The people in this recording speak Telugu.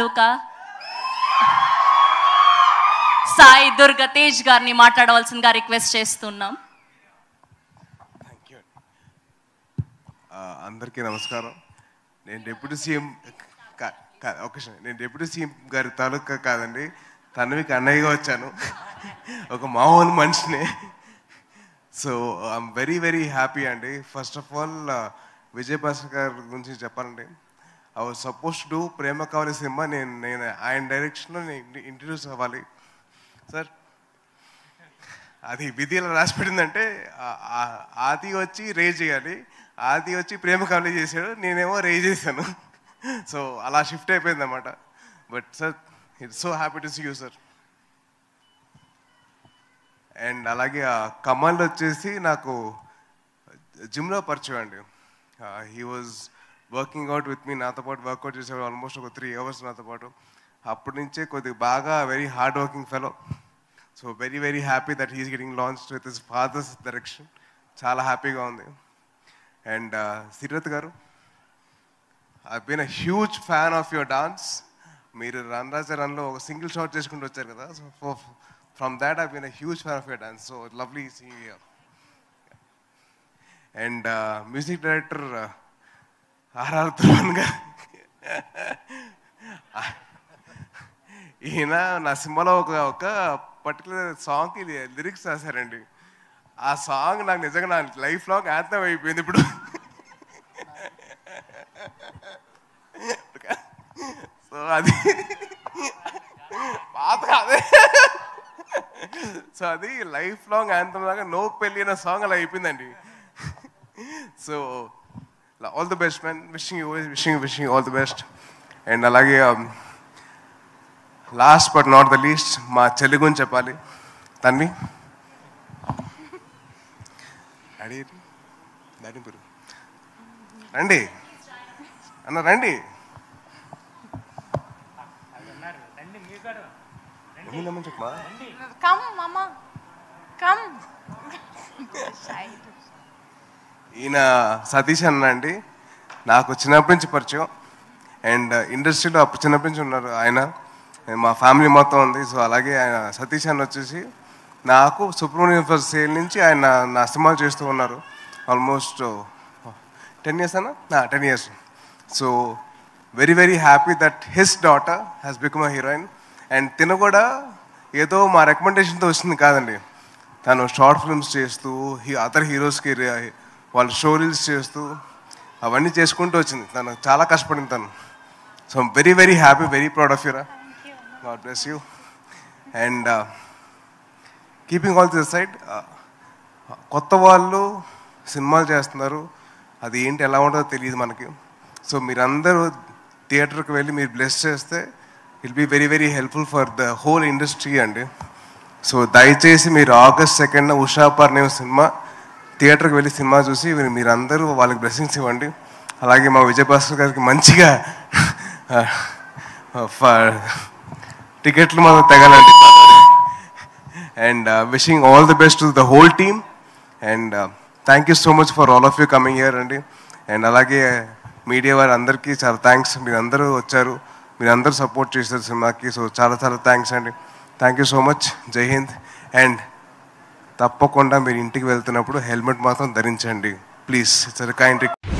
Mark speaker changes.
Speaker 1: లూకా సాయి దుర్గ తేజ్ గారిని మాట్లాడవలసిందిగా రిక్వెస్ట్ చేస్తున్నాం.
Speaker 2: అందరికీ నమస్కారం. నేను డిప్యూటీ సీఎం నేను డిప్యూటీ సీఎం గారి తాలూకా కాదండి, తనవికి అన్నయ్యగా వచ్చాను, ఒక మామూలు మనిషిని. So I'm very very happy అండి. First of all Vijay Bhaskar గారి గురించి చెప్పాలండి. I was suppose to do Prema Kavali cinema. నేను ఆయన డైరెక్షన్లో నేను ఇంట్రడ్యూస్ అవ్వాలి సార్. అది విధిలో రాసి పెట్టిందంటే ఆది వచ్చి రేజ్ చేయాలి, ఆది వచ్చి ప్రేమ కావాలి చేశాడు, నేనేమో రేజ్ చేశాను. సో అలా షిఫ్ట్ అయిపోయింది అన్నమాట. But sir it's so happy to see you sir. And అలాగే కమల్ వచ్చేసి నాకు జిమ్లో పరిచయం అండి. He was working out with me, నాతో పాటు వర్కౌట్ చేసేవాడు ఆల్మోస్ట్ ఒక 3 hours నాతో పాటు. అప్పటి నుంచే కొద్దిగా బాగా very hard working fellow. So very very happy that he's getting launched with his father's direction. చాలా హ్యాపీగా ఉంది. And Sirat garu, I been a huge fan of your dance. మీరు రన్ రాజా రన్లో ఒక సింగిల్ షాట్ చేసుకుంటూ వచ్చారు కదా, so from that I been a huge fan of your dance. So lovely see you. And music director R R Dhruvan garu, ఈయన నా సినిమాలో ఒక పర్టికులర్ సాంగ్కి లిరిక్స్ రాశారండి. ఆ సాంగ్ నాకు నిజంగా నా లైఫ్ లాంగ్ యాంథమ్ అయిపోయింది ఇప్పుడు. సో అది పాత అదే, సో అది లైఫ్ లాంగ్ యాంథమ్ లాగా నో పెళ్ళి అనే సాంగ్ అలా అయిపోయిందండి. So all the best man, wishing all the best. And అలాగే last but not the least మా చెల్లి గురించి చెప్పాలి. తన్వి రండి అన్న, రండి. ఈయన సతీష్ అన్న అండి, నాకు చిన్నప్పటి నుంచి పరిచయం. అండ్ ఇండస్ట్రీలో అప్పుడు చిన్నప్పటి నుంచి ఉన్నారు ఆయన, మా ఫ్యామిలీ మొత్తం ఉంది. సో అలాగే ఆయన సతీష్ అన్న వచ్చేసి నాకు సుబ్రహ్మణ్యం ఫర్ సేల్ నుంచి ఆయన నా సినిమాలు చేస్తూ ఉన్నారు ఆల్మోస్ట్ 10 years అన్న, 10 years. So very very happy that his daughter has become a heroine. And తిన కూడా ఏదో మా రికమెండేషన్తో వచ్చింది కాదండి, తను షార్ట్ ఫిల్మ్స్ చేస్తూ అదర్ హీరోస్కి వాళ్ళ షో రీల్స్ చేస్తూ అవన్నీ చేసుకుంటూ వచ్చింది. తను చాలా కష్టపడింది తను. So very very happy, very proud of యూరా. God bless you. And keeping all this side, కొత్త వాళ్ళు సినిమాలు చేస్తున్నారు, అది ఏంటి ఎలా ఉంటుందో తెలియదు మనకి. సో మీరందరూ థియేటర్కి వెళ్ళి మీరు బ్లెస్ చేస్తే it be very very helpful for the whole industry అండి. సో దయచేసి మీరు August 2nd Usha Parinayam cinema థియేటర్కి వెళ్ళి సినిమా చూసి మీరందరూ వాళ్ళకి బ్లెస్సింగ్స్ ఇవ్వండి. అలాగే మా విజయ్ భాస్కర్ గారికి మంచిగా టికెట్లు మాకు తగలండి. And wishing all the best to the whole team. And thank you so much for all of you coming here అండి. అండ్ అలాగే మీడియా వారి అందరికీ చాలా థ్యాంక్స్, మీరందరూ వచ్చారు, మీరందరూ సపోర్ట్ చేశారు సినిమాకి. సో చాలా చాలా థ్యాంక్స్ అండి. Thank you so much. జై హింద్. అండ్ తప్పకుండా మీరు ఇంటికి వెళ్తున్నప్పుడు హెల్మెట్ మాత్రం ధరించండి please. It's a kind request.